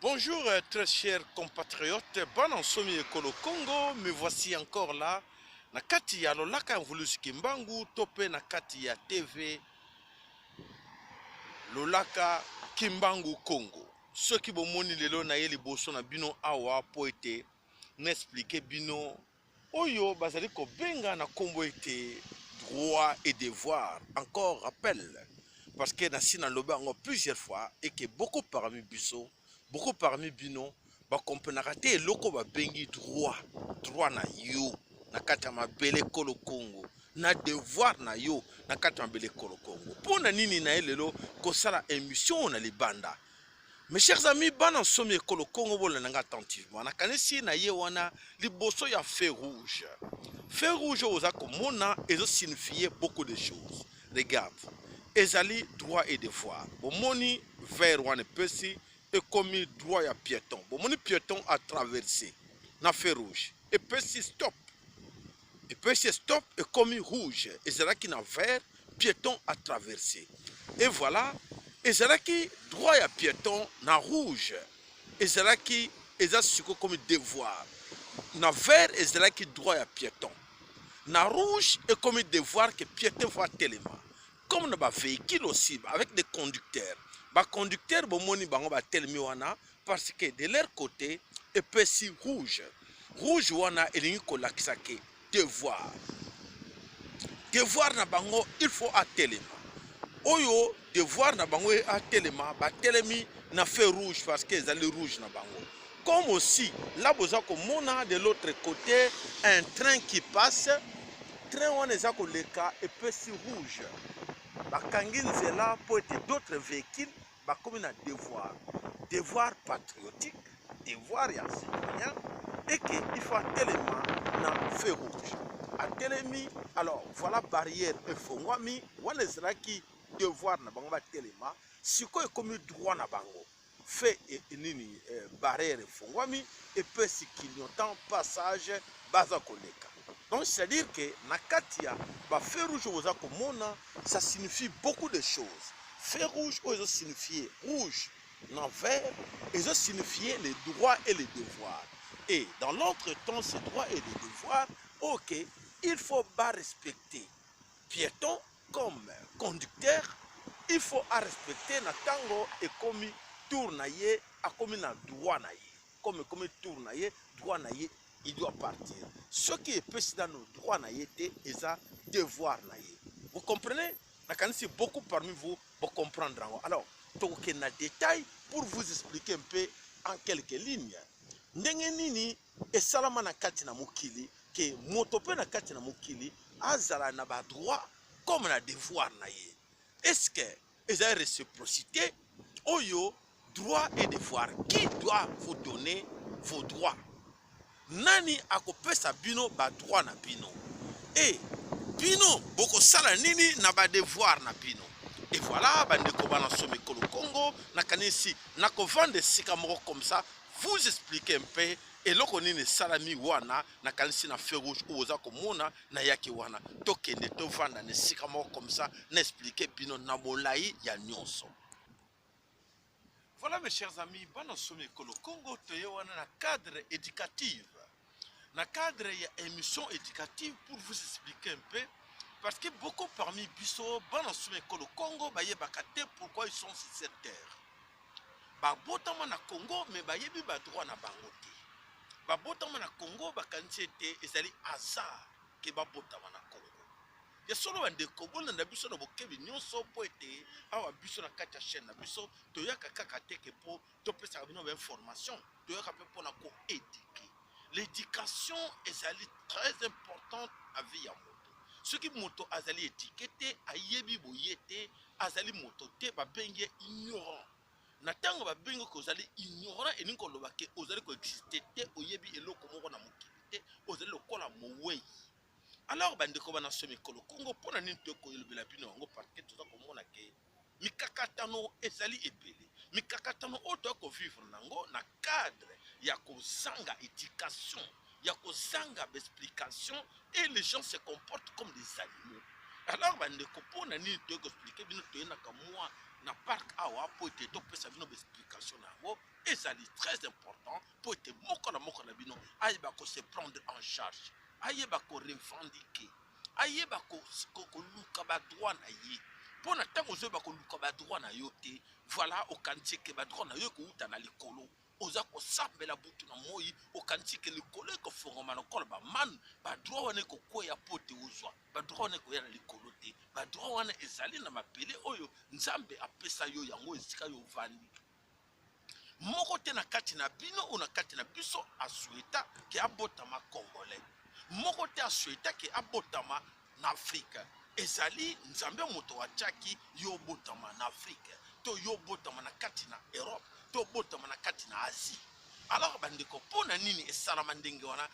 Bonjour très chers compatriotes, bon ensomi ekolo Congo, me voici encore là. Na kati ya lolaka mvulusi Kimbangu, tope na kati ya TV lolaka Kimbangu Congo. Ceux qui bomoni lelo na ye liboso na bino awa po ete n'expliquer bino oyo bazali ko benga na kombo ete droit et devoir. Encore rappel parce que nasi na loba ngo plusieurs fois et que beaucoup parmi biso, beaucoup parmi bino ba comprenaka te eloko ba bengi droit na yo na kati ya mabele kolo Congo na devoir na yo na kati ya mabele kolo Congo. Pona nini na elelo kosala émission na libanda. Mes chers amis, bana somi ekolo Congo bolenanga attentivement. Nakanisi na ye wana liboso ya feu rouge. Feu rouge oza komona ezo signifier beaucoup de choses. Regarde. Ezali droit et devoir. Bomoni vert wana pesi et commis droit ya piéton. Bomoni piéton à traverser. Na feu rouge. Et pesi stop. Et pesi stop et commis rouge. Ezalaki na vert piéton à traverser. Et voilà. Ezalaki droit ya piéton na rouge. Ezalaki ezasiko comme devoir. Na vert ezalaki droit ya piéton. Na rouge et comme devoir que piéton va tellement. Comme na ba véhicule aussi avec des conducteurs. Ba conducteur bomoni bango ba telemi wana parce que de leur côté epesi rouge. Rouge wana elingi kolakisa ke devoir. Devoir na bango il faut atelema. Oyo devoir na bango atelema ba telemi na feu rouge parce que ezali rouge na bango. Comme aussi là boza komona de l'autre côté un train qui passe, train wana eza koleka epesi rouge. Bakangi nzela po ete d'autres véhicules bakomi na devoir. Devoir patriotique, devoir ya citoyen et que il faut atelema na feu rouge. Atelemi, alors voilà barrière efongwami wana ezalaki devoir na bango batelema sikoyo ekomi droit na bango fait nini barrière efongwami epesi clignotant passage baza koleka. Donc c'est-à-dire que na kati ya ba feu rouge oza komona ça signifie beaucoup de choses. Feu rouge ozo signifier rouge na vert ezo signifier les droits et les devoirs. Et dans l'autre temps ces droits et les devoirs, OK, il faut pas respecter piéton comme conducteur, il faut respecter na tango et comme tour na ye a comme na droit na ye. Comme tour na ye, droit na ye, il doit partir. Ce qui est petit dans nos droits na ye te eza devoir na ye. Vous comprenez? Nakanisi beaucoup parmi vous pour comprendre. Alors, toke na détail pour vous expliquer un peu en quelques lignes. Ndenge nini esalama na kati na mokili ke moto pe na kati na mokili azala na ba droit comme na devoir na ye. Est-ce que eza réciprocité oyo droit et devoir qui doit vous donner vos droits? Nani akopesa bino ba droit na bino? Et bino boko sala nini na ba devoir na bino? Et voilà, bandeko bana somi kolo Congo, nakanisi nakovande sika moko comme ça, vous expliquer un peu eloko nini salami wana nakanisi na feu rouge oza komona na yaki wana tokende tovanda na sika moko comme ça, n'expliquer bino na molai ya nyonso. Voilà mes chers amis, bana somi kolo Congo toye wana na cadre éducatif. Na cadre ya émission éducative pour vous expliquer un peu. Parce que beaucoup parmi biso, bana somi kolo Congo, baye bakate pourquoi ils sont sur cette terre. Babotama na Congo, mais baye bi ba droit na bango te. Babotama na Congo, bakanisi te ezali hasard ke babotama na Congo. Ya solo bande Congo na biso na bokebi nyonso po ete awa biso na kati ya chaîne na biso toyaka kaka te ke po topesa bino ba information, toyaka pe pona ko éduquer. L'éducation ezali très importante à vie ya moto. Ce qui moto azali étiqueté ayebi boyete azali moto te babengi ignorant. Na tango babengi ko ozali ignorant et ninko lobake ozali ko exister te oyebi eloko moko na mokili te ozali lokola mowei. Alors bandeko bana somi kolo Congo pona nini to ko yelobela bino yango parce que toza komona ke mikakatano ezali ebele. Mikakatano oto ko vivre nango na cadre ya kozanga éducation, ya kozanga explication et les gens se comportent comme des animaux. Alors bandeko pona nini to ko expliquer bino to na kamwa na parc awa po ete to pesa bino explication nango ezali très important pour ete moko na bino ayeba ko se prendre en charge, ayeba ko revendiquer, ayeba koluka badroit na ye. Pour na ntango ozoyeba koluka badroit na yo te, voilà okanisi ke badroit na yo ekouta na likolo, oza kosambela butu na moi, okanisi ke likolo ekofongama lokola bamanu, badroit wana ekokweya po te ozwa, badroit wana ekoya na likolo te, badroit wana ezali na mabele oyo nzambe apesa yo yango esika yo ovandi. Moko te na kati na bino ou na kati na biso asueta ke abotama congolais, moko te asueta ke abotama na Afrique. Ezali nzambe moto wachaki yo botama na Afrique, to yo botama na kati na Europe, to botama na kati na Asie. Alors bandeko pona nini esalama ndenge wana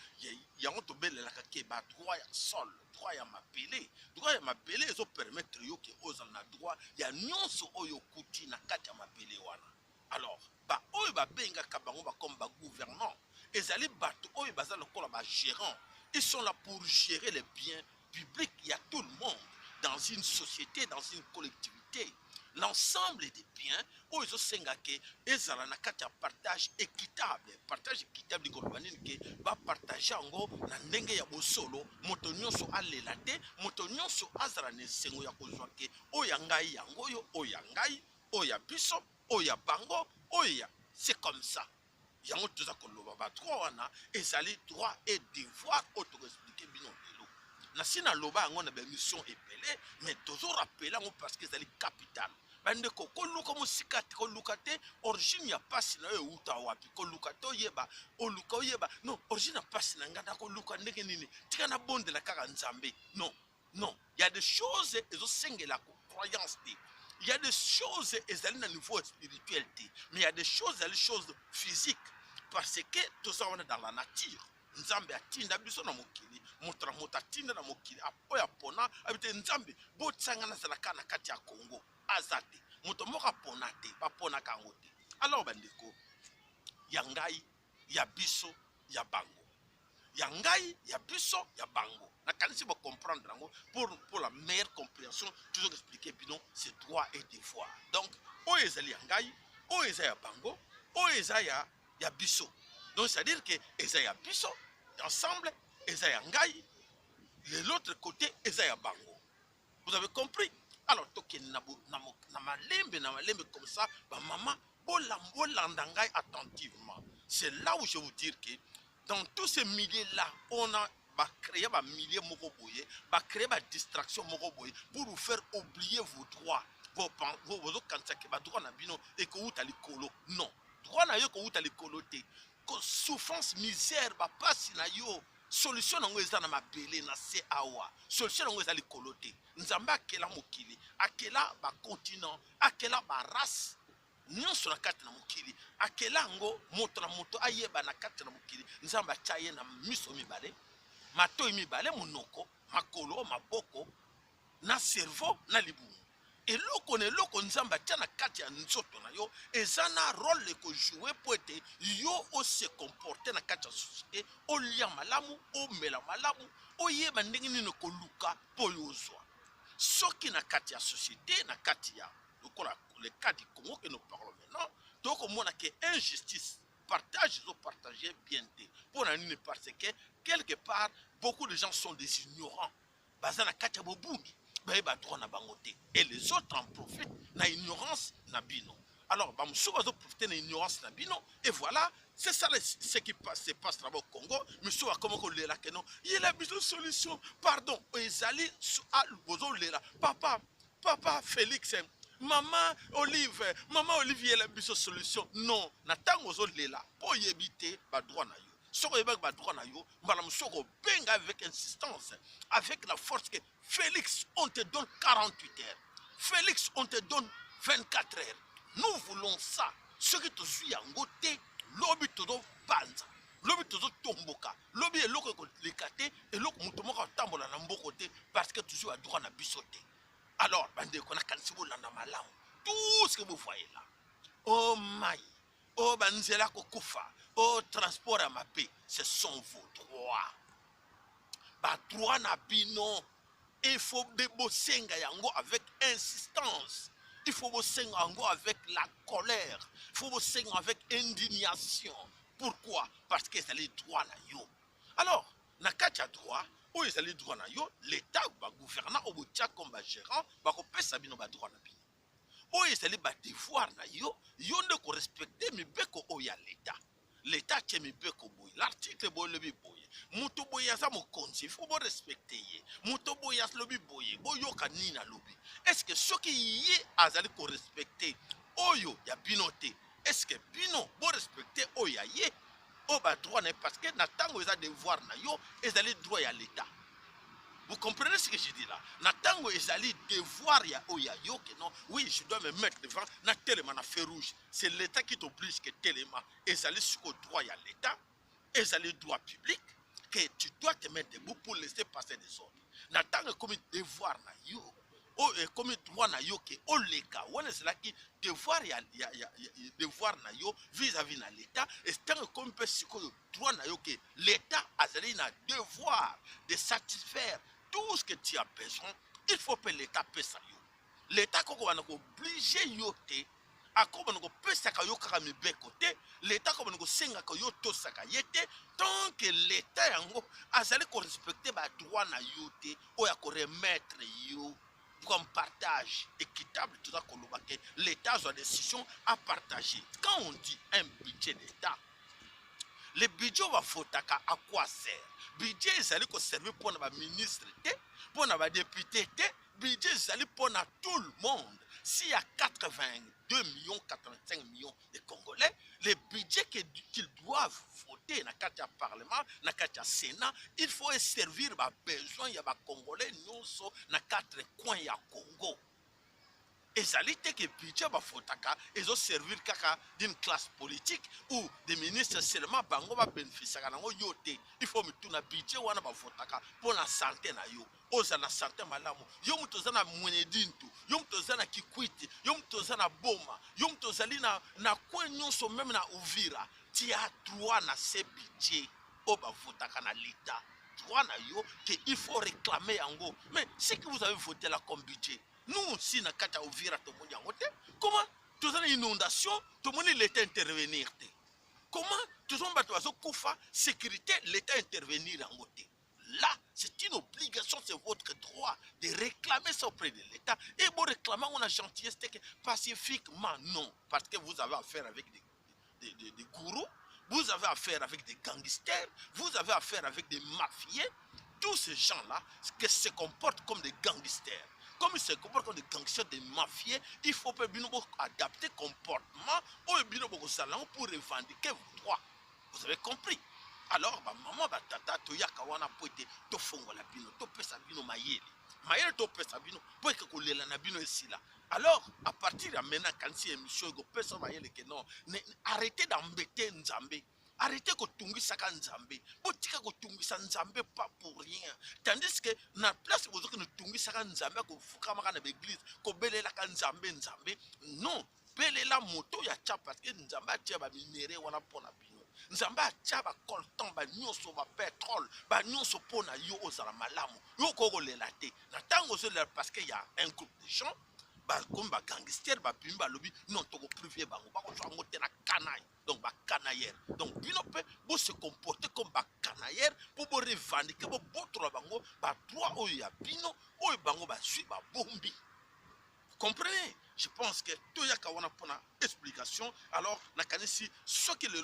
yango tobelelaka ke ba droit ya sol, droit ya mabele ezo permettre yo ke ozala na droit ya nyonso oyo kuti na kati ya mabele wana. Alors ba oyo babengaka bango comme ba gouvernant, ezali bato oyo baza lokola ba gérant, ils sont là pour gérer les biens publics. Il y a tout le monde dans une société, dans une collectivité. L'ensemble des biens, où ils ont sengake, ils ont un partage équitable. Partage équitable, ils va partager en gros, na ndenge ya bosolo, motonyon so alelate, motonyon so azarane sengo ya kozwake, oyangai yangoyo, oyangai, oyabiso, oyabango, oya. C'est comme ça. Yango tuza koloba ba droit wana, ezali droit et devoir auto-expliquer bino lelo. Na sina loba yango na ba mission epelé, mais toujours rappeler yango parce que ezali capital. Bande ko luka musika te ko luka te, origine ya pasi na yo uta wapi ko luka to yeba, o luka yeba. Non, origine ya pasi na ngada ko luka ndenge nini. Tika na bonde la kaka nzambe. Non, non, il y a des choses ezo sengela ko croyance te. Il y a des choses ezali na niveau spirituel te, mais il y a des choses physiques parce que tout ça on est dans la nature. Nzambe atinda biso na mokili, motra mota tinda na mokili, apoya pona, abite nzambe, botsanga na zalaka na kati ya Congo, azate, moto moka pona te, ba pona kango te. Alors bandeko, ya ngai, ya biso, ya bango. Ya ngai, ya biso, ya bango. Na kanisi ba comprendre nango pour la meilleure compréhension, toujours expliquer bino c'est droit et devoir. Donc, o ezali ya ngai, o ezali ya bango, o ezali ya biso. Donc c'est-à-dire que ezaya biso ensemble, ezaya ngai, de l'autre côté ezaya bango. Vous avez compris? Alors toke na malembe comme ça, ba maman bolanda ngai attentivement. C'est là où je veux dire que dans tous ces milliers là, on a créé un millier moko boye, créé une distraction moko boye pour vous faire oublier vos droits. Vos kansaki ba droit na bino et que vous tali kolo. Non. Droit na yo ko vous tali kolo te. Souffrance, misère, pasi na yo, solution nango eza na mabele na se awa, solution nango eza likolo te. Nzambe akela mokili, akela ba continent, akela ba race nyonso na kati na mokili, akela ngo moto na moto ayeba na kati na mokili. Nzambe achaye na miso mibale, matoi mibale, monoko, makolo, maboko, na cerveau, na libumu. Eloko ne loko nzamba tia na kati ya nzoto na yo ezana rôle ko jouer pour ete yo o se comporter na kati ya société, o lia malamu, o mela malamu, o yeba ndenge nini ko luka po yozwa. Soki na kati ya société, na kati ya le cas du Congo que nous parlons maintenant, donc on a que injustice, partager bien te. Pour nani parce que quelque part beaucoup de gens sont des ignorants. Bazana kati ya bobungi. Et les autres en profitent na ignorance na bino. Alors, profiter de l'ignorance na bino. Et voilà, c'est ça ce qui se passe là-bas au Congo. Monsieur a comment on l'a que non. Il a besoin de solution. Pardon, Ezali papa Félix, maman Olive, il a besoin de solution. Non, n'attends aux autres là. Pour y éviter, ba droit na yo. Avec insistance, avec la force que Félix, on te donne 48 heures. Félix, on te donne 24 heures. Nous voulons ça. Ce qui te suit en côté, l'obi te donne panza. L'obi te donne tomboka. L'obi est l'obi qui est et l'obi moutomoka tambola na côté parce que tu joues à droit na bisoté. Alors, bande qu'on a kansibo landa malam. Tout ce que vous voyez là. Oh my. Oh banzela kokufa. Oh transport à ma paix. Ce sont vos droits. Ba droit na bino. Il faut débosser yango avec insistance. il faut bosser avec la colère, il faut bosser avec indignation. Pourquoi? Parce que c'est les droits na yo. Alors, na kati ya droit, oyo ezali droit na yo, l'État ou ba gouvernant ou botia comme ba gérant, ba kopesa bino ba droit na bino. Oyo ezali ba devoir na yo, yo nde ko respecter mibeko oyo ya l'État. L'État tie mibeko boye, l'article boye lebi boye. Mutu boye aza mokonzi, il faut bo respecter ye. Mutu boye as lobi boye, boyoka nini na lobi. Est-ce que soki ye azali ko respecter oyo ya bino te? Est-ce que bino bo respecter oyo ya ye? Oh bah droit n'est parce que natango eza devoir na yo ezali droit ya l'État. Vous comprenez ce que je dis là? Natango ezali devoir ya oya yo que non. Oui, je dois me mettre devant na telema na feu rouge. C'est l'État qui t'oblige que telema ezali sur droit ya l'État, ezali droit public que tu dois te mettre debout pour laisser passer des ordres. Natango comme devoir na yo. Oh, comme droit na yo ke oleka wana c'est là qui devoir ya devoir na yo vis-à-vis na l'État et tant comme peut sikoyo droit na yo ke l'État azali na devoir de satisfaire tout ce que tu as besoin. Il faut que l'État passe ça yo. L'État koko wana ko obligé yo te akoba nako pesa ka yo kaka mibeko te. L'État ko nako senga ka yo to saka yete tant que l'État yango azali ko respecter ba droit na yo te o ya ko remettre yo comme partage équitable, tout ça qu'on a l'État a une décision à partager. Quand on dit un budget d'État, le budget va fotaka à quoi sert? Budget ils allaient servir pour nos ministres, pour nos députés, budget ils allaient pour tout le monde. S'il y a 82 millions, 85 millions de Congolais, les budgets qu'ils doivent voter dans le Parlement, dans le Sénat, il faut servir aux besoins des Congolais dans les 4 coins du Congo. Et ça dit que le budget va ils ont servi d'une classe politique ou des ministres seulement bango va bénéficier de yote. Il faut mettre un budget pour la santé na yo. Oza na santé malamu. Yo mutozana mwenedintu. Yo mutozana kikwiti. Yo mutozana boma. Yo mutozali na kwenyonso même na Uvira. Tu as droit na ce budget. Oba votaka na l'État. Droit na yo que il faut réclamer en gros. Mais ce que vous avez voté là comme budget. Nous aussi, na kata Uvira, tout le monde comment tu as une inondation, tout le monde l'État intervenir. Comment tu as une sécurité, l'État intervenir en côté. Là, c'est une obligation, c'est votre droit de réclamer ça auprès de l'État. Et vous réclamez, on a gentillesse pacifiquement, non. Parce que vous avez affaire avec des gourous, vous avez affaire avec des gangsters, vous avez affaire avec des mafieux. Tous ces gens-là, qui se comportent comme des gangsters. Comme ils se comportent comme des gangsters, des mafieux, il faut adapter le comportement pour revendiquer vos droits. Vous avez compris? Alors, maman, tata, toyaka wana poete, to fongo la bino, to pesa bino mayele. Mayele to pesa bino, pour que kolela na bino ici là. Alors, à partir de maintenant, quand c'est émission, go pesa mayele que non, arrêtez d'embêter Nzambe. Arrêtez de tungisa Nzambe. Botika ko tungisa Nzambe pas pour rien. Tandis que na place où vous tungisa Nzambe ko fukama na l'église, ko belela Nzambe Nzambe. Non, belela moto ya cha parce que Nzambe tia ba minéré wana pona bino. Nzambe tia ba coltan ba nyonso ba pétrole, ba nyonso pona yo ozala malamu. Yo ko lela te. Na tango so parce qu'il y a un groupe de gens comme ba gangster ba bimba lobi non to ko privé bango ba ko so ngote na canaille donc ba canaillère donc bino pe bo se comporter comme ba canaillère pour bo revendiquer bo botro bango ba droit o ya bino o bango ba sui ba bombi. Comprenez? Je pense que tout y a kawana pona explication alors na kanisi ce que le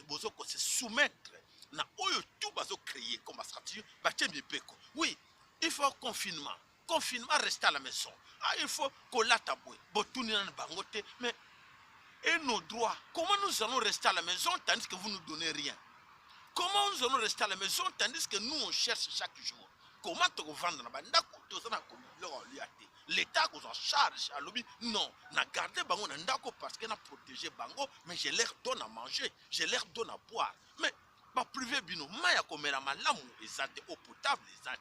bozo ko se soumettre na oyo tout bazo créer comme stratégie ba temi peko. Oui, il faut confinement. Confinement, rester à la maison. Ah, il faut qu'on l'attaboue. Mais, et nos droits, comment nous allons rester à la maison tandis que vous ne nous donnez rien? Comment nous allons rester à la maison tandis que nous on cherche chaque jour? Comment te vendre l'État vous en charge à l'objet? Non, n'a gardé bango n'andako parce qu'il a protégé bango, mais je leur donne à manger, je leur donne à boire. Mais, ma privé bino, maya komera malamu ezate eau potable ezate.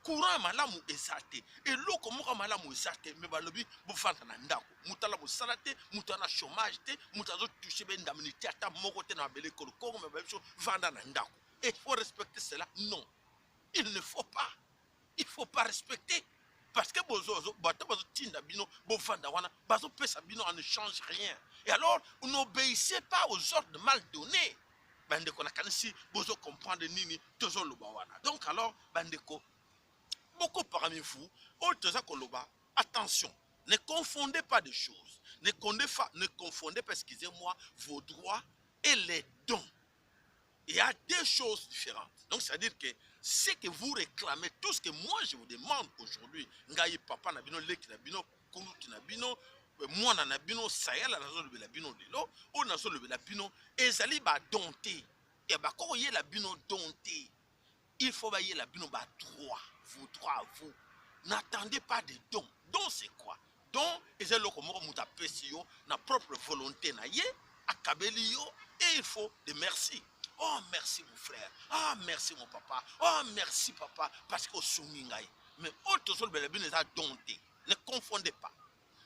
Courant malamu ezate et l'eau comme malamu ezate mais balobi bu fanta na ndako mutala bu salate mutana chômage te mutazo toucher ben indemnité ata moko te na belé ko ko mais ben vanda na ndako et il faut respecter cela. Non, il ne faut pas respecter. Parce que bozo bato bazo tinda bino bofanda wana bazo pesa bino en ne change rien. Et alors, vous n'obéissez pas aux ordres mal donnés. Bandeko na kanisi bozo comprendre nini tozo loba wana. Donc alors, bandeko, beaucoup parmi vous, autres koloba, attention, ne confondez pas des choses. Ne confondez pas, excusez-moi, vos droits et les dons. Il y a deux choses différentes. Donc, c'est-à-dire que ce que vous réclamez, tout ce que moi je vous demande aujourd'hui, ngai papa nabino leki nabino kunuti nabino mwana nabino sayala nazo lobela bino lelo, o nazo lobela bino ezali ba dompté. Et ba ko ye la bino dompté. Il faut bailler la bino ba droit, vos droits à vous. N'attendez pas des dons. Dons c'est quoi? Dons ezali loko moko muta pesi yo na propre volonté na ye akabeli yo et il faut des merci. Oh, merci mon frère. Ah, merci mon papa. Oh, merci papa. Parce que mais autres les a dompté. Ne confondez pas.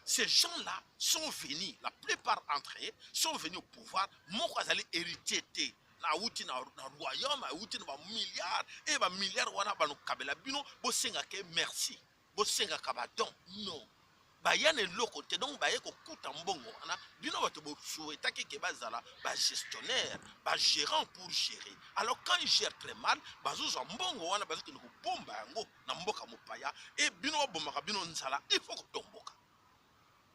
Ces gens-là sont venus, la plupart d'entre eux sont venus au pouvoir. Moi, j'allais hériter. Na outi na royaume, na outi na milliards, et ba milliards wana ba no kabela bino, bo senga ke merci. Bo senga kabadon. Non. Ba yane loko te donc ba yeko kuta mbongo wana bino bato bo souhaita ke bazala ba gestionnaire ba gérant pour gérer. Alors quand ils gèrent très mal bazo za mbongo wana bazo ke ko bomba yango na mboka mopaya et bino bomaka bino nzala il faut que tomboka.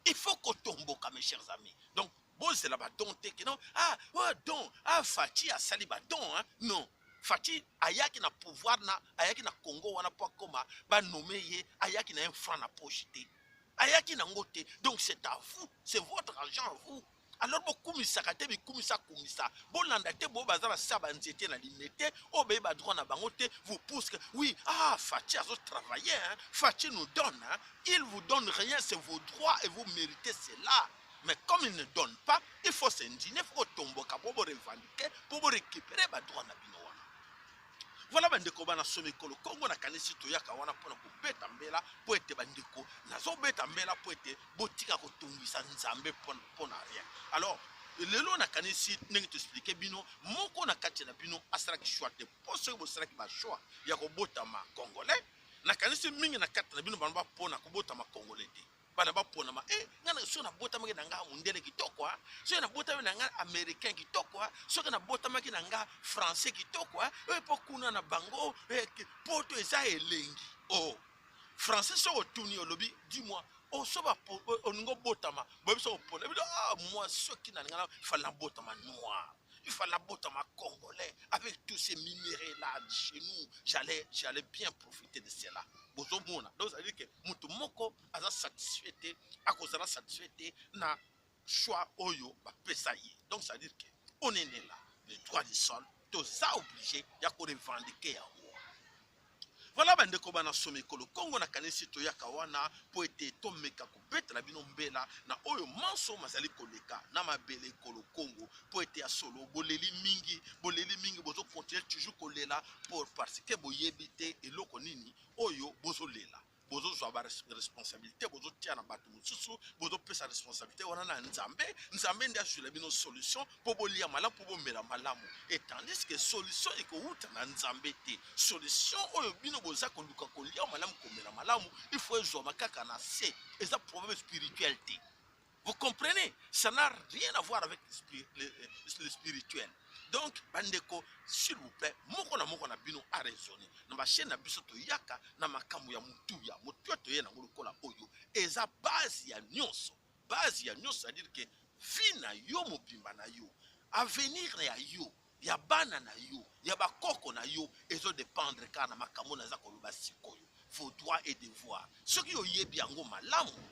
Il faut que tomboka mes chers amis. Donc bon c'est là ba donté que non ouais don Fati a sali ba don hein non. Fati ayaki na pouvoir na ayaki na Congo wana po koma ba nommer ye ayaki na un franc na poche. Ayaki nangote, donc c'est à vous, c'est votre argent à vous. Alors beaucoup misakate bi kumisa kumisa. Bon landate bo bazala saba nzete na limete, obé ba droit na bangote, vous pousse que oui, Fati a travaillé hein, Fati nous donne hein, il vous donne rien, c'est vos droits et vous méritez cela. Mais comme il ne donne pas, il faut s'indigner, il faut tomboka pour revendiquer, pour récupérer ba droit na bino. Voilà bandeko bana somekolo Congo na kanisi toyaka wana pona ko beta mbela po ete bandeko nazo beta mbela po ete botika ko tungisa nzambe pona rien. Alors lelo na kanisi ndenge to expliquer bino moko na kati na bino asala ki choix te poso bo sala ki ba choix ya ko botama congolais na kanisi mingi na kati na bino banba pona ko botama congolais te. Bana ba pona ma ngana so na botama ke nanga mundele kitoko so na botama nanga américain kitoko so na botama ke nanga français kitoko po kuna na bango poto eza elengi oh français so otuni olobi dis-moi oh so ba oningo botama bo so pona moi ce qui na ngana il fallait botama noir. Il fallait botama congolais avec tous ces minéraux là chez nous. J'allais bien profiter de cela. Donc ça veut dire que mutu moko aza satisfait akozala satisfait na choix oyo ba pesa ye. Donc ça veut dire que on est né là le droit du sol toza obligé ya ko revendiquer yango. Voilà bandeko bana somekolo Congo na kanisi toyaka wana po ete tomeka ko betela bino mbela na oyo manso mazali koleka na mabele kolo Congo po ete ya solo boleli mingi bozo continuer toujours kolela pour parce que boyebite eloko nini oyo bozo lela bozo zwa ba responsabilité bozo tia na bato mususu bozo pesa responsabilité wana na nzambe ndia sur bino solution po bolia mala po bomela malamu et tandis que solution eko uta na nzambe te solution oyo bino boza koluka kolia malamu komela malamu il faut ezwa makaka na se eza problème spirituel te. Vous comprenez? Ça n'a rien à voir avec le spirituel. Donc, bandeko, s'il vous plaît, moko na bino a raisonné. Na ba chaîne na biso to yaka na makamu ya mutuya, mutuya to ye na ngolokola oyo. Eza base ya nyonso. Base ya nyonso, c'est-à-dire que vie na yo mobimba na yo, avenir na yo, ya bana na yo, ya bakoko na yo, ezo dépendre ka na makamu na za koloba sikoyo. Vos droits et devoirs. Ce qui est bien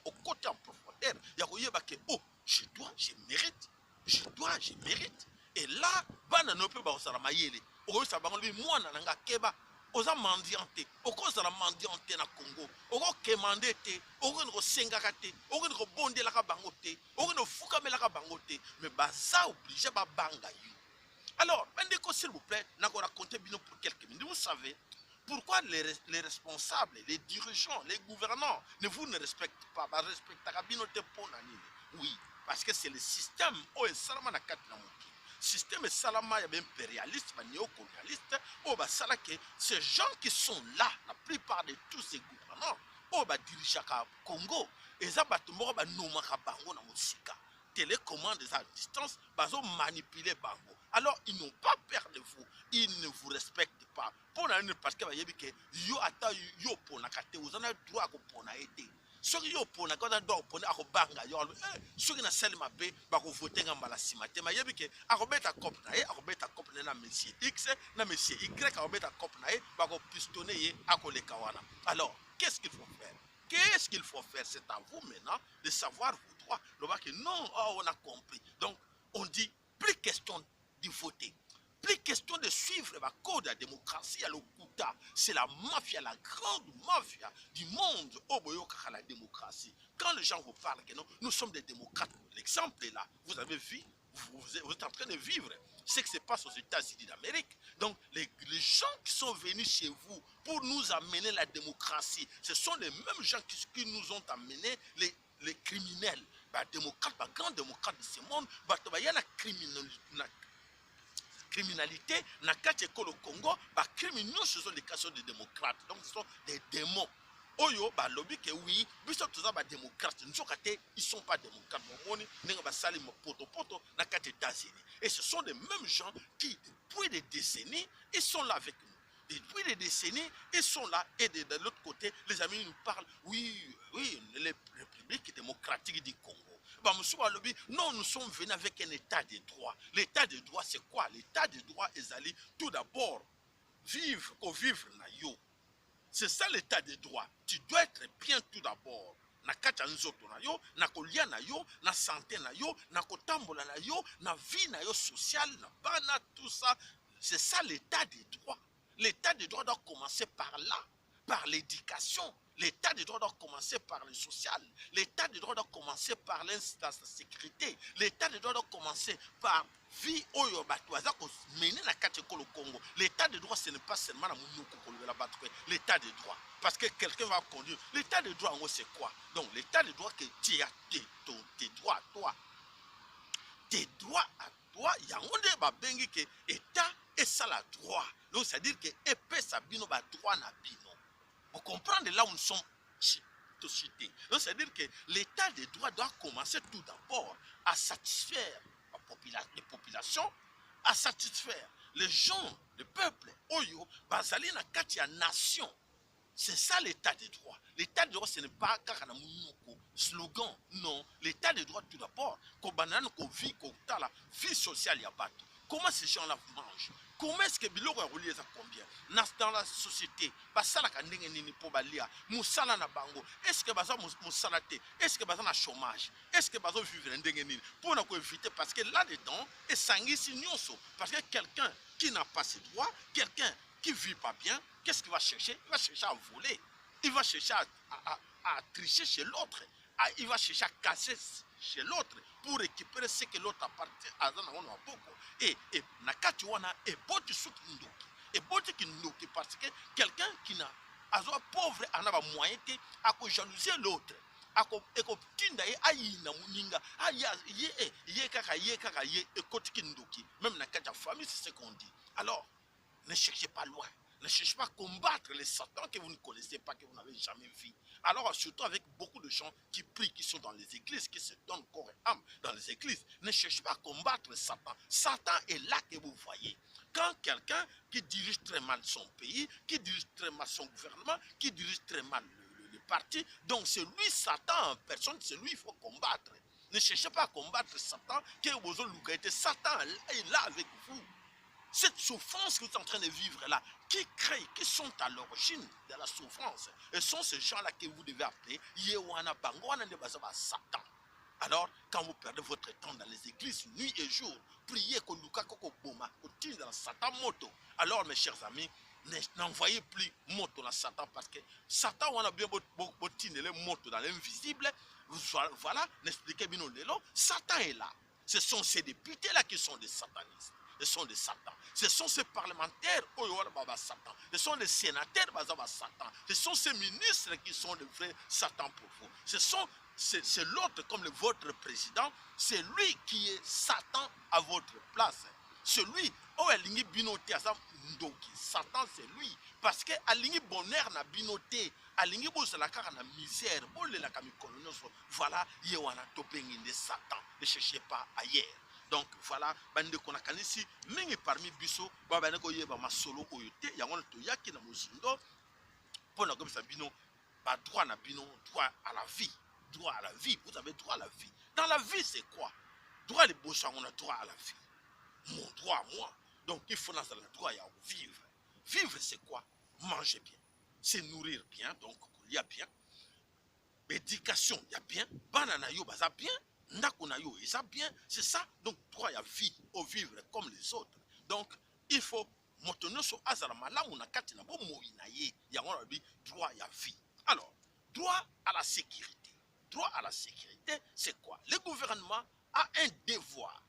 au côté en profondeur, il y a que oh, je mérite. Je mérite. Et là, bana no peut pas ça mayele. O ça ba ngoli moi na nga keba. Oza mendianté. O ko ça mendianté na Congo. O ko kemandé te, o ko senga kate, o ko bonde la ka bangote, o ko fuka me la ka bangote, mais baza obligé ba banga yo. Alors, bandeko s'il vous plaît, n'a ko raconter bino pour quelques minutes. Vous savez pourquoi les responsables, les dirigeants, les gouvernants ne respectent pas? Oui, parce que c'est le système. Système salama impérialiste, néocolonialiste. Ces gens qui sont là, la plupart de tous ces gouvernants, oyo badirijaka Congo eza bato moko banomaka bango na mosika télécommande à distance bazo manipuler bango. Alors ils n'ont pas peur de vous, ils ne vous respectent pas pour parce que bayebi ke yo ata yo pona kate ozana droit ko pona été soki yo pona quand do pona ako banga yo soki na sel mabe ba ko voter ngamba la simate mayebi ke ako beta cop na ye ako beta cop na monsieur X na monsieur Y ako beta cop na ye ba ko pistonner ye ako le kawana. Alors qu'est-ce qu'il faut faire? Qu'est-ce qu'il faut faire? C'est à vous maintenant de savoir vos droits. Le bac non, oh, on a compris. Donc on dit plus question de voter. Plus question de suivre le code de la démocratie à l'Okuta. C'est la mafia, la grande mafia du monde au Boyoka la démocratie. Quand les gens vous parlent que non, nous sommes des démocrates, l'exemple est là. Vous avez vu, vous êtes en train de vivre ce qui se passe aux États-Unis d'Amérique. Donc les gens qui sont venus chez vous pour nous amener la démocratie, ce sont les mêmes gens qui nous ont amené les criminels. Les démocrates, les grands démocrates de ce monde, il y a la criminalité, na kati ekolo Congo, ba criminels ce sont des cas de démocrates. Donc ce sont des démons. Oyo ba lobby que oui, biso toza ba démocrates, nous kate ils sont pas démocrates. Moni nenga ba sali mo poto na kati États-Unis. Et ce sont les mêmes gens qui depuis des décennies, ils sont là avec nous. Depuis des décennies, ils sont là et de l'autre côté, les amis nous parlent oui, les républiques démocratiques du Congo. Non, nous sommes venus avec un état de droit. L'état de droit, c'est quoi? L'état de droit est allé tout d'abord vivre na yo. C'est ça l'état de droit. Tu dois être bien tout d'abord. Na kati nzoto na yo, na kolia na yo, na santé na yo, na kotambola na yo, na vie na yo sociale, na bana, tout ça. C'est ça l'état de droit. L'état de droit doit commencer par là, par l'éducation. L'état de droit doit commencer par le social. L'état de droit doit commencer par la sécurité. L'état de droit doit commencer par vie oyo batwaza ko mener na kati ko le Congo. L'état de droit ce n'est pas seulement la mounouko ko la batwe. L'état de droit parce que quelqu'un va conduire. L'état de droit c'est quoi? Donc l'état de droit que tu as tes droits à toi. Tes droits à toi, yangonde ba bengi que état et ça la droit. Donc c'est à dire que épée sabino ba droit na bino. Vous comprenez là où nous sommes cités. Donc c'est-à-dire que l'état des droits doit commencer tout d'abord à satisfaire les populations, à satisfaire les gens, le peuple, Oyo, Bazali na Katia nation. C'est ça l'état des droits. L'état des droits, ce n'est pas un slogan. Non, l'état des droits tout d'abord. La vie sociale, il y a pas. Comment ces gens-là mangent? Comment est-ce que Biloko a relié à combien? Dans la société, basala kandenge nini po balia, musala na bango. Est-ce que baza musalate? Est-ce que baza na chômage? Est-ce que baza vivre ndenge nini? Pour ne pas éviter parce que là-dedans, et sangisi nyonso. Parce que quelqu'un qui n'a pas ses droits, quelqu'un qui vit pas bien, qu'est-ce qu'il va chercher? Il va chercher à voler. Il va chercher à tricher chez l'autre. Il va chercher à casser chez l'autre pour récupérer ce que l'autre appartient à et nakati wana et boti suki ndoki et boti ki ndoki parce que quelqu'un qui n'a azo pauvre anaba moyen que ako jalouser l'autre ako tinda ye ayina muninga aya ye kaka ye ekoti ki ndoki même nakati ya famille c'est ce qu'on dit. Alors ne cherchez pas loin. Ne cherchez pas à combattre les satans que vous ne connaissez pas, que vous n'avez jamais vu. Alors, surtout avec beaucoup de gens qui prient, qui sont dans les églises, qui se donnent corps et âme dans les églises, ne cherchez pas à combattre le Satan. Satan est là que vous voyez. Quand quelqu'un qui dirige très mal son pays, qui dirige très mal son gouvernement, qui dirige très mal le parti, donc c'est lui, Satan en personne, c'est lui qu'il faut combattre. Ne cherchez pas à combattre Satan, Satan est là avec vous. Cette souffrance que vous êtes en train de vivre là, qui créent, qui sont à l'origine de la souffrance, et sont ces gens-là que vous devez appeler Yewana Bangoana de Bazaba Satan. Alors, quand vous perdez votre temps dans les églises, nuit et jour, priez que Luka Koko Boma, au dans Satan moto. Alors, mes chers amis, n'envoyez plus moto dans Satan parce que Satan, on a bien beau les motos dans l'invisible. Voilà, n'expliquez bien non, Satan est là. Ce sont ces députés-là qui sont des satanistes. Ce sont des satans. Ce sont ces parlementaires, ce sont les sénateurs, ce sont ces ministres qui sont de vrais satans pour vous. C'est l'autre comme votre président, c'est lui qui est Satan à votre place. celui oyo alingi bino te aza ndoki. Satan c'est lui parce que alingi bonheur na bino te, alingi bozala kaka na misère, bolelaka mikolo nyonso. Voilà ye wana tobengi nde Satan. Ne cherchez pas ailleurs. Donc voilà, bande qu'on a kanisi mingi parmi biso ba bande ko yeba masolo oyo te yango to yaki na mozindo pona comme ça bino ba droit na bino, droit à la vie, droit à la vie. Vous avez droit à la vie. Dans la vie c'est quoi? Droit les beaux on a droit à la vie. Mon droit à moi. Donc il faut dans le droit à vivre. Vivre c'est quoi? Manger bien, se nourrir bien, donc il y a bien. Éducation, il y a bien. Banana yo baza bien. Ndakuna yo ça bien. C'est ça. Donc droit à vie, au vivre comme les autres. Donc il faut monter sur azala malamu na kati na bo moinaye. Yango na bi droit à vie. Alors, droit à la sécurité. Droit à la sécurité, c'est quoi? Le gouvernement a un devoir.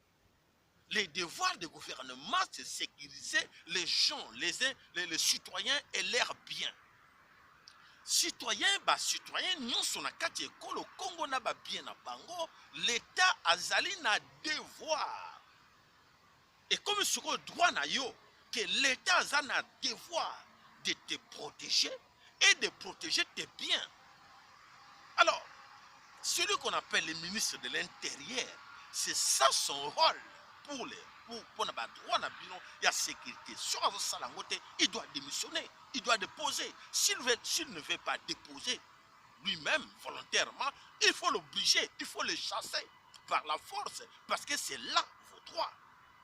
Les devoirs du gouvernement, c'est sécuriser les gens, les citoyens et leurs biens. Citoyens, citoyens, nous sommes kati ekolo Congo na ba bien na bango, l'État azali na devoir. Et comme sur le droit na yo, que l'État a un devoir de te protéger et de protéger tes biens. Alors, celui qu'on appelle le ministre de l'Intérieur, c'est ça son rôle pour le droit na bino ya sécurité. Sur Salangote, il doit démissionner, il doit déposer. S'il ne veut pas déposer lui-même volontairement, il faut l'obliger, il faut le chasser par la force, parce que c'est là vos droits.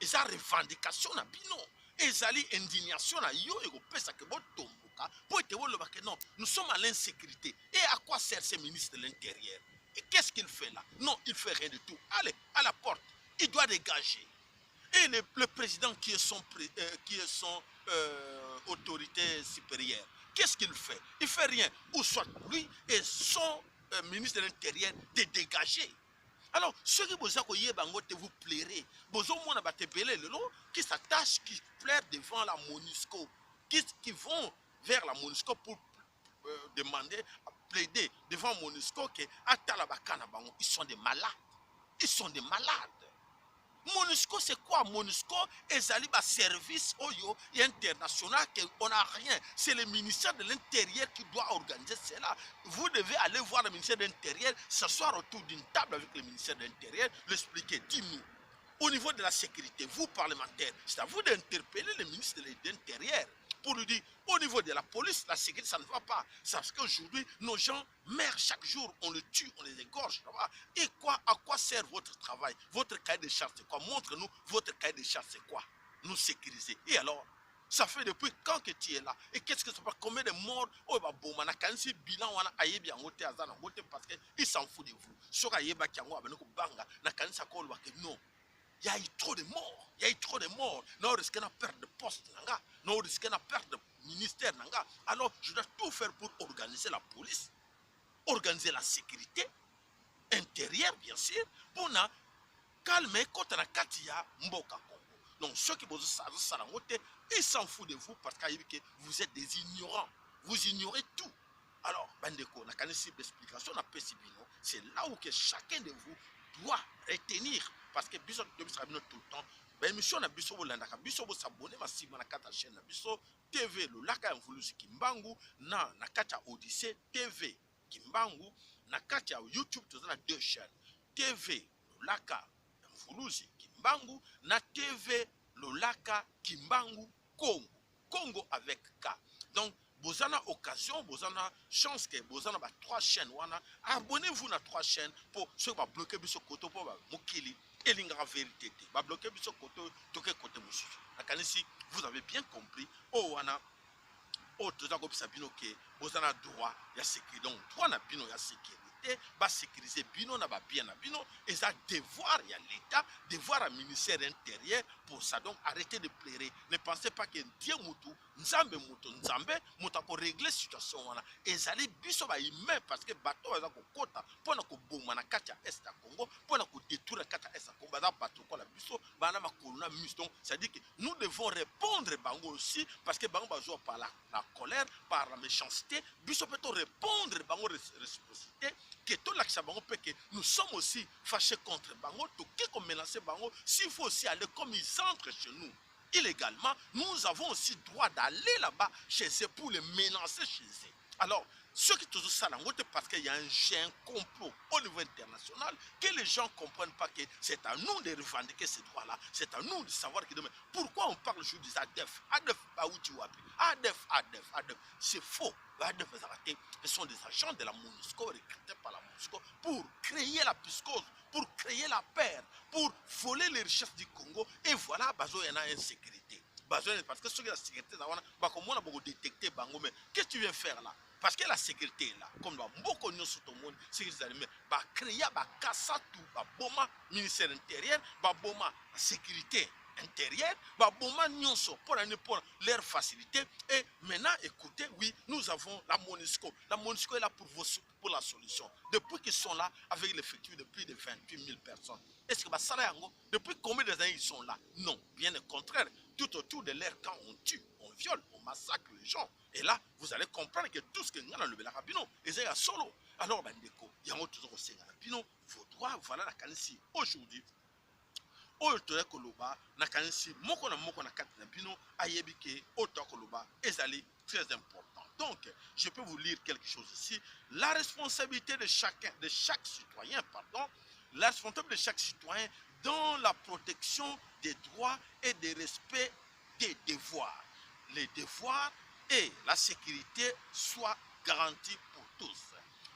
Et ça revendication na bino, et ça indignation na yo et pesa que bon tomboka pour te voir que non, nous sommes à l'insécurité. Et à quoi sert ce ministre de l'Intérieur? Et qu'est-ce qu'il fait là? Non, il fait rien du tout. Allez, à la porte. Il doit dégager. Et le président qui est son autorité supérieure, qu'est-ce qu'il fait? Il fait rien. Ou soit lui et son ministre de l'Intérieur de dégager. Alors, ceux qui vous plairez, qui s'attachent, qui plairent devant la MONUSCO, qui vont vers la MONUSCO pour demander, plaider devant MONUSCO que ils sont des malades. Ils sont des malades. MONUSCO, c'est quoi? MONUSCO est un service international qu'on n'a rien. C'est le ministère de l'Intérieur qui doit organiser cela. Vous devez aller voir le ministère de l'Intérieur, s'asseoir autour d'une table avec le ministère de l'Intérieur, l'expliquer. Dis-nous, au niveau de la sécurité, vous parlementaires, c'est à vous d'interpeller le ministre de l'Intérieur pour lui dire, au niveau de la police, la sécurité, ça ne va pas. C'est parce qu'aujourd'hui, nos gens meurent chaque jour, on les tue, on les égorge. Et quoi, à quoi sert votre travail? Votre cahier de charge, c'est quoi? Montre-nous votre cahier de charge, c'est quoi? Nous sécuriser. Et alors, ça fait depuis quand que tu es là? Et qu'est-ce que ça fait? Combien de morts? Oh, bah, bon, on a quand même bilan, on a aïebi en côté, parce qu'il s'en fout de vous. Sur aïeba qui a banga, na quand même non. Il y a eu trop de morts. Il y a eu trop de morts. Nous risquons de perdre de poste. Nous risquons de perdre de ministère. Alors, je dois tout faire pour organiser la police, organiser la sécurité intérieure, bien sûr, pour calmer quand on a Katia Mboka Congo. Donc, ceux qui vous salangote, ils s'en foutent de vous parce que vous êtes des ignorants. Vous ignorez tout. Alors, Bandeko, on a une simple explication, c'est là où que chacun de vous doit retenir. Parce que biso tout le temps, émission na biso bolandaka biso bo s'abonner massivement na kata chaîne na biso TV Lolaka Mvuluzi Kimbangu na kata Odyssée TV Kimbangu na kata YouTube tozana deux chaînes TV Lolaka Mvuluzi Kimbangu na TV Lolaka Kimbangu Congo avec K. Donc vous avez occasion, vous avez chance que vous avez trois chaînes. Abonnez-vous à trois chaînes pour ceux qui vont bloquer ce côté pour Mokili et l'ingrat vérité. Va bloquer ce côté, toquer côté Moussou. Vous avez bien compris. Oh, wana. Oh, tout ça comme ça, bino que vous avez droit à sécurité. Donc, droit à bino à sécurité. Va sécuriser bino na ba bien na bino et ça devoir il y a l'état devoir à ministère intérieur pour ça. Donc arrêtez de pleurer, ne pensez pas que Dieu mutu nzambe pour régler situation wana ezali biso ba humain parce que bateau za ko kota pona ko boma na kati ya est ya Congo pona ko détruire kati ya est ya Congo za bateau ko la biso bana makolona mus. Donc ça dit que nous devons répondre bango aussi parce que bango bazo par la colère, par la méchanceté biso peut répondre bango réciprocité que tout l'accès bango peut que nous sommes aussi fâchés contre bango, tout qui comme menacer bango, s'il faut aussi aller comme ils entrent chez nous illégalement, nous avons aussi droit d'aller là-bas chez eux pour les menacer chez eux. Alors, ce qui est toujours ça, parce qu'il y a un complot au niveau international, que les gens ne comprennent pas que c'est à nous de revendiquer ces droits-là, c'est à nous de savoir que demain, pourquoi on parle toujours des ADEF, ADEF, ADEF, c'est faux. Les ADEF, ce sont des agents de la MONUSCO recrutés par la MONUSCO pour créer la psychose, pour créer la peur, pour voler les richesses du Congo, et voilà, il y en a insécurité. Parce que ceux qui ont la sécurité, on a beaucoup détecté, mais qu'est-ce que tu viens faire là? Parce que la sécurité est là, comme beaucoup de sur tout le monde, sécurité armée, créer, casser tout, boma ministère intérieur, boma sécurité intérieure, boma nyonso pour leur facilité. Et maintenant, écoutez, oui, nous avons la MONUSCO. La MONUSCO est là pour la solution. Depuis qu'ils sont là, avec l'effectif de plus de 28 000 personnes. Est-ce que ça depuis combien d'années ils sont là? Non, bien au contraire. Tout autour de leur camp, on tue, on viole, on massacre les gens. Et là, vous allez comprendre que tout ce que nous avons le Belakabino, et c'est solo. Alors, Bandeko, il y a toujours aussi un vos droits, voilà la canisi. Aujourd'hui, Oyo Koloba, na kanisi, moko na kati na bino, ayebike, Oto Koloba, ezali très important. Donc, je peux vous lire quelque chose ici. La responsabilité de chaque citoyen, la responsabilité de chaque citoyen dans la protection des droits et des respects des devoirs. Les devoirs et la sécurité soient garantis pour tous.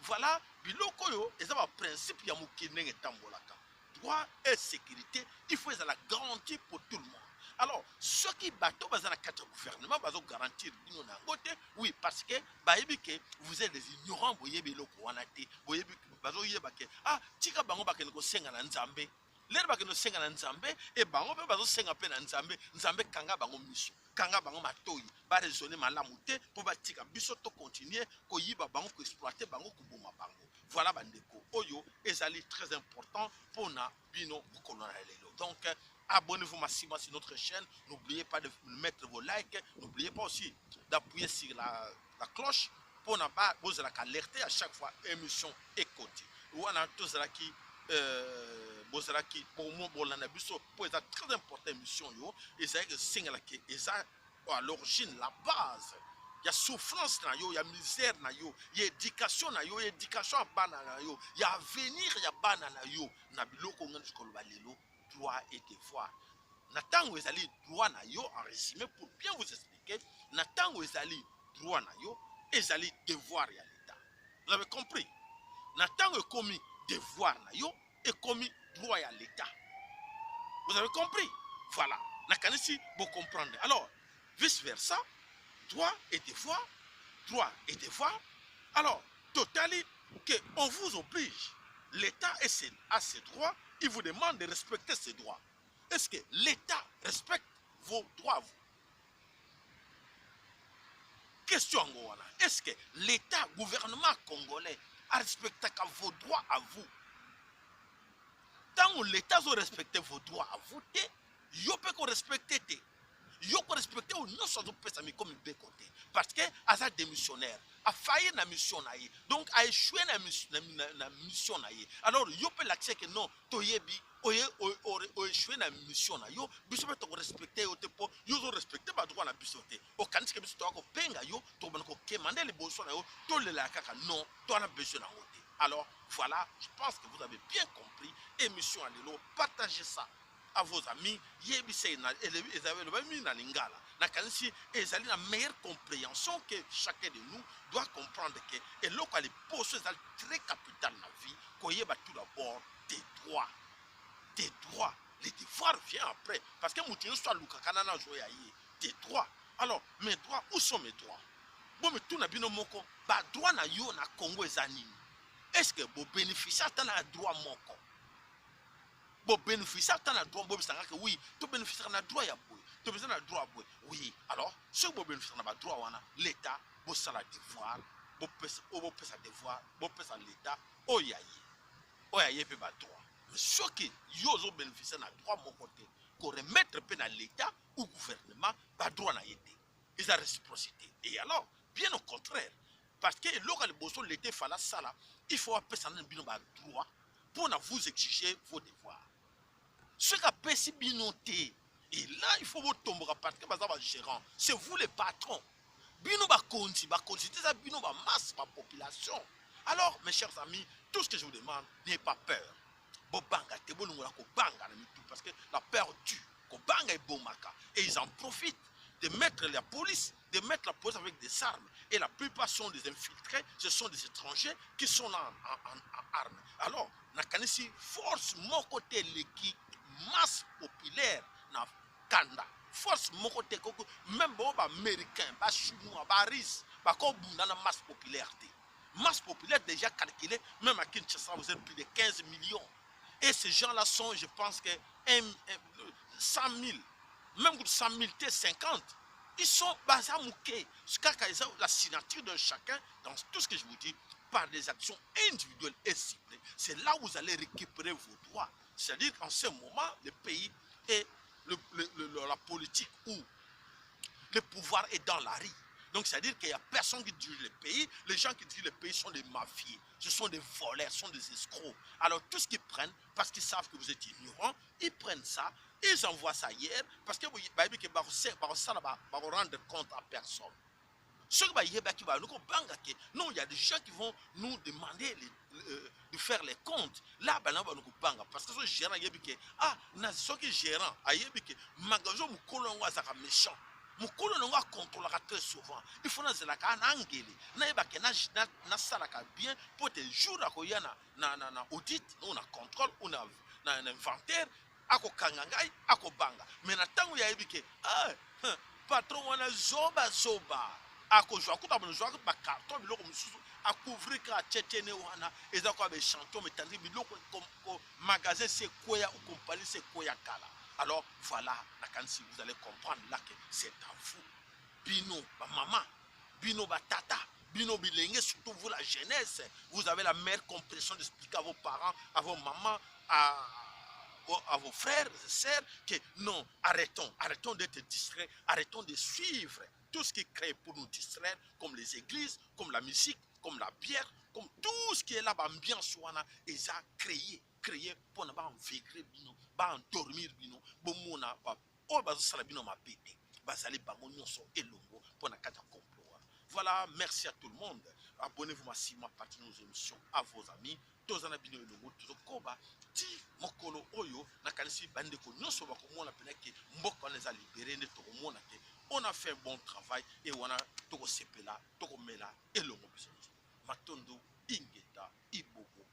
Voilà, biloko yo, eza ba principe ya mukine ngetambolaka. Droit et sécurité, il faut la garantie pour tout le monde. Alors, ceux qui battent dans le gouvernement, ils vont garantir, oui, parce que vous êtes des ignorants, vous êtes des ah, tika bango bakene ko senga na nzambe. Lere bakene senga na nzambe et bango pe bazo senga pe na nzambe, nzambe kanga bango miso. Kanga bango matoyi, ba raisonner malamu te pour batika biso to continuer ko yiba bango ko exploiter bango ko boma bango. Voilà bandeko. Oyo ezali très important pour na bino kolona lelo. Donc abonnez-vous massivement sur notre chaîne, n'oubliez pas de mettre vos likes, n'oubliez pas aussi d'appuyer sur la cloche pour ne pas vous alerter à chaque fois émission écoutée. Ou on a tous qui pour moi pour être très important émission yo et c'est que single qui est à l'origine la base. Il y a souffrance na yo, il y a misère na yo, il y a éducation na yo, il y a éducation à bana na yo, il y a avenir ya bana na yo na biloko ngani skoloba lelo droit et devoir. Natango ezali droit na yo en résumé pour bien vous expliquer, natango ezali droit na yo, ezali devoir ya l'État. Vous avez compris? Natango est commis devoir na yo et commis droit à l'État. Vous avez compris? Voilà. Nakanisi, vous comprenez. Alors, vice-versa, droit et devoir, droit et devoir. Alors, totalement, on vous oblige. L'État a ses droits, il vous demande de respecter ses droits. Est-ce que l'État respecte vos droits à vous? Question en Gowana. Est-ce que l'État, gouvernement congolais, a respecté vos droits à vous? Tant que l'État a respecté vos droits à vous, vous pouvez respecter. Vous pouvez respecter ou non sans doute comme une côté. Parce que à démissionnaire, a failli na mission naïe. Donc a échoué na mission naïe. Alors vous pouvez l'accepter que non, toyebi o échoué na mission naïe. Vous pouvez respecter au tempo, vous respecter pas droit na bisoté. Au quand que vous ko penga yo, to ban ko kemander les besoins na yo, to le la kaka non, to na besoin na wote. Alors voilà, je pense que vous avez bien compris. Émission à l'élo, partagez ça à vos amis. Yebisei na ezave le bami na lingala. Na kanisi ezali la meilleure compréhension que chacun de nous doit comprendre que et local poste est très capital na vie. Koyeba tout d'abord tes droits. Tes droits. Les devoirs viennent après. Parce que moutino soit lukakana na joya yi. Tes droits. Alors, mes droits, où sont mes droits? Bon, mais tout na bino moko, ba droit na yo na Congo ezani. Est-ce que vous bénéficiez d'un droit moko? Vous bénéficiez d'un droit, oui, tu bénéficies d'un droit, tu bénéficies d'un droit, oui. Alors, si vous bénéficiez d'un droit, l'État, vous avez un devoir, vous avez un devoir, vous avez l'État, vous avez un droit. Mais ceux qui ont bénéficié d'un droit, mon côté, qu'on remettre dans l'État ou le gouvernement, pas droit n'a été. Ils ont réciprocité. Et alors, bien au contraire, parce que lorsque le bosso l'été fala ça là, il faut appeler ça un bino droit pour vous exiger vos devoirs. Ce qu'a payé binoté, et là il faut vous tomber parce que vous gérant, c'est vous les patrons. Bino ba konti, ça bino ba masse, ba population. Alors mes chers amis, tout ce que je vous demande, n'ayez pas peur. Bobanga te bolungola ko banga na mitu parce que la peur tue. Ko banga et bomaka et ils en profitent de mettre la police avec des armes. Et la plupart sont des infiltrés, ce sont des étrangers qui sont là en armes. Alors, nakanisi force mon côté l'équipe masse populaire na Kanda. Force mon côté même bon américain, ba chinois, ba russe, ba ko bunda na masse popularité. Masse populaire déjà calculée, même à Kinshasa vous êtes plus de 15 millions. Et ces gens-là sont, je pense que 100 000, même 100 000, 50. Ils sont basés à Mouké. La signature de chacun, dans tout ce que je vous dis, par des actions individuelles et ciblées. C'est là où vous allez récupérer vos droits. C'est-à-dire qu'en ce moment, le pays et la politique où le pouvoir est dans la rue. Donc, c'est-à-dire qu'il n'y a personne qui dirige le pays. Les gens qui dirigent le pays sont des mafieux. Ce sont des voleurs, ce sont des escrocs. Alors, tout ce qu'ils prennent, parce qu'ils savent que vous êtes ignorants, ils prennent ça, ils envoient ça hier, parce que vous vont rendre compte à personne. Non, il y a des gens qui vont nous demander de faire les comptes. Là, parce que ce gérant, ce qui est gérant, magasin méchant. Mukolo n'onga contrôle très souvent. Il faut que la angeli. Na salaka bien pour te jours na audit, on a contrôle, on a un inventaire, ako kangangai, ako banga. Mais na tango ya ebike, patron wana zoba. Ako joa kuta mo joa ba carton biloko mususu a couvrir ka tchétene wana eza ko be chanton metandi biloko comme magasin c'est quoi ou compagnie c'est quoi kala. Alors voilà, si vous allez comprendre là que c'est à vous. Bino, maman, bino, tata, bino, bilenge, surtout vous la jeunesse. Vous avez la meilleure compréhension d'expliquer à vos parents, à vos mamans, à vos frères et sœurs que non, arrêtons d'être distraits, arrêtons de suivre tout ce qui est créé pour nous distraire, comme les églises, comme la musique, comme la bière, comme tout ce qui est là, l'ambiance, et ça créé pour ne pas en vivre, pas endormir, bomona, oh, bazosala bino ma bébé, bazali bango nyonso elongo pour na kata complot. Voilà, merci à tout le monde. Abonnez-vous massivement, partagez nos émissions à vos amis. Tozana bino elongo, tozokoba ti mokolo oyo na kanisi bandeko nyonso bakomona penaki mboka les a libérés ne tokomona ke on a fait un bon travail et on a toko sepela, toko mela elongo biso. Matondo ingeta ibogo